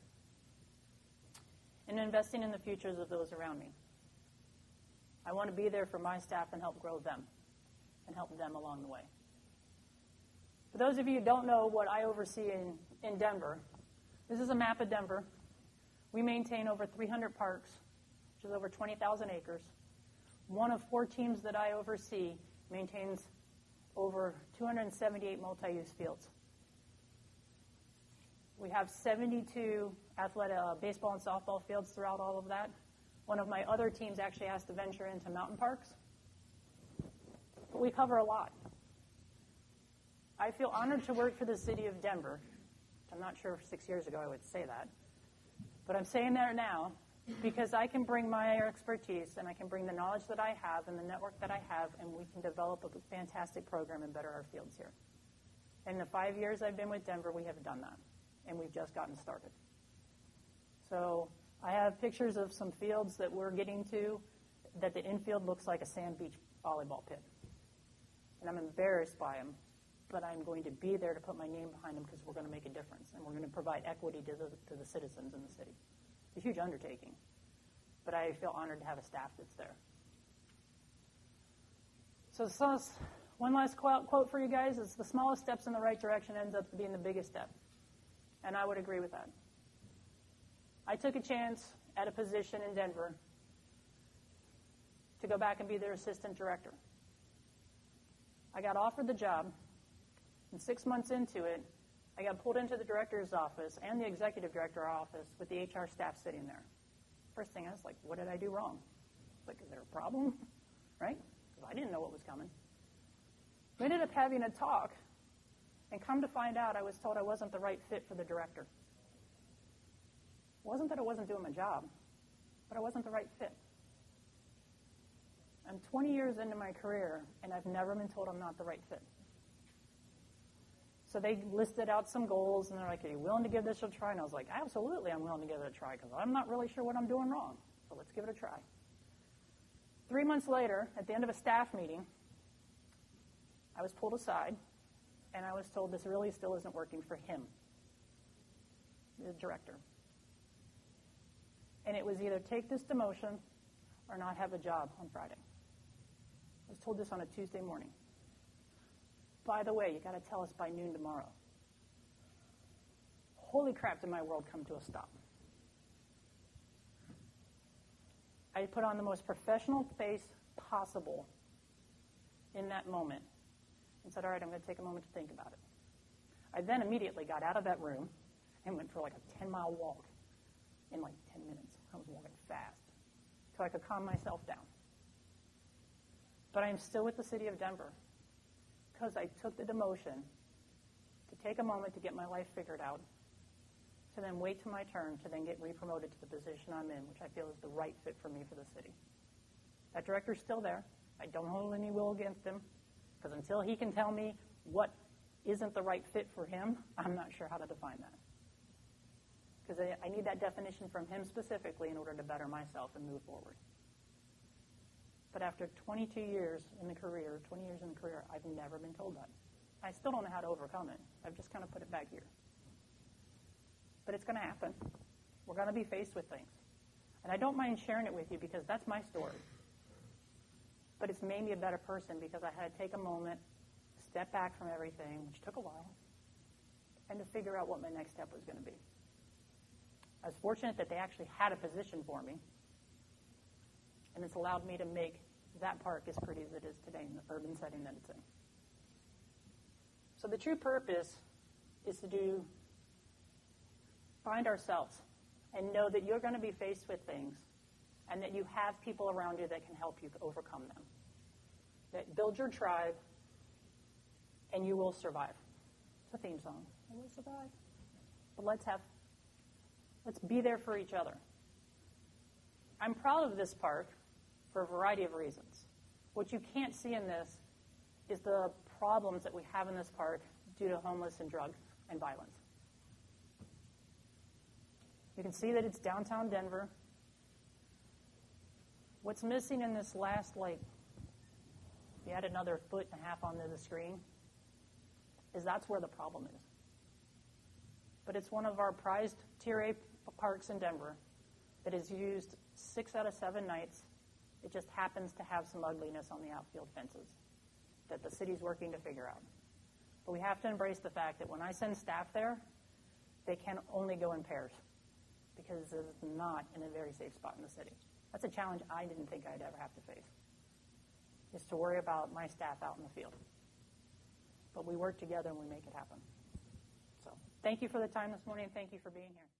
And investing in the futures of those around me. I want to be there for my staff and help grow them and help them along the way. For those of you who don't know what I oversee in Denver, this is a map of Denver. We maintain over 300 parks, which is over 20,000 acres. One of 4 teams that I oversee maintains over 278 multi-use fields. We have 72 athletic baseball and softball fields throughout all of that. One of my other teams actually has to venture into mountain parks. But we cover a lot. I feel honored to work for the city of Denver. I'm not sure if 6 years ago I would say that. But I'm saying that now because I can bring my expertise and I can bring the knowledge that I have and the network that I have, and we can develop a fantastic program and better our fields here. In the 5 years I've been with Denver, we have done that, and we've just gotten started. So I have pictures of some fields that we're getting to that the infield looks like a sand beach volleyball pit. And I'm embarrassed by them, but I'm going to be there to put my name behind them because we're going to make a difference, and we're going to provide equity to the citizens in the city. It's a huge undertaking, but I feel honored to have a staff that's there. So one last quote for you guys is, the smallest steps in the right direction ends up being the biggest step. And I would agree with that. I took a chance at a position in Denver to go back and be their assistant director. I got offered the job, and 6 months into it, I got pulled into the director's office and the executive director's office with the HR staff sitting there. First thing I was like, what did I do wrong? Like, is there a problem? Right? Because I didn't know what was coming. We ended up having a talk, and come to find out, I was told I wasn't the right fit for the director. It wasn't that I wasn't doing my job, but I wasn't the right fit. I'm 20 years into my career, and I've never been told I'm not the right fit. So they listed out some goals, and they're like, are you willing to give this a try? And I was like, absolutely, I'm willing to give it a try, because I'm not really sure what I'm doing wrong. So let's give it a try. 3 months later, at the end of a staff meeting, I was pulled aside, and I was told this really still isn't working for him, the director. And it was either take this demotion or not have a job on Friday. I was told this on a Tuesday morning. By the way, you got to tell us by noon tomorrow. Holy crap, did my world come to a stop. I put on the most professional face possible in that moment and said, all right, I'm going to take a moment to think about it. I then immediately got out of that room and went for like a 10-mile walk in like 10 minutes. I was walking fast so I could calm myself down. But I am still with the city of Denver because I took the demotion to take a moment to get my life figured out, to then wait till my turn, to then get re-promoted to the position I'm in, which I feel is the right fit for me for the city. That director's still there. I don't hold any will against him, because until he can tell me what isn't the right fit for him, I'm not sure how to define that. Because I need that definition from him specifically in order to better myself and move forward. But after 22 years in the career, 20 years in the career, I've never been told that. I still don't know how to overcome it. I've just kind of put it back here. But it's going to happen. We're going to be faced with things. And I don't mind sharing it with you because that's my story. But it's made me a better person because I had to take a moment, step back from everything, which took a while, and to figure out what my next step was going to be. I was fortunate that they actually had a position for me, and it's allowed me to make that park as pretty as it is today in the urban setting that it's in. So the true purpose is to find ourselves and know that you're going to be faced with things and that you have people around you that can help you overcome them. That build your tribe and you will survive. It's a theme song. I will survive. But let's be there for each other. I'm proud of this park for a variety of reasons. What you can't see in this is the problems that we have in this park due to homeless and drugs and violence. You can see that it's downtown Denver. What's missing in this last, you add another 1.5 feet onto the screen, is that's where the problem is. But it's one of our prized Tier A parks in Denver that is used 6 out of 7 nights. It just happens to have some ugliness on the outfield fences that the city's working to figure out. But we have to embrace the fact that when I send staff there, they can only go in pairs because it's not in a very safe spot in the city. That's a challenge I didn't think I'd ever have to face, is to worry about my staff out in the field. But we work together and we make it happen. So thank you for the time this morning. Thank you for being here.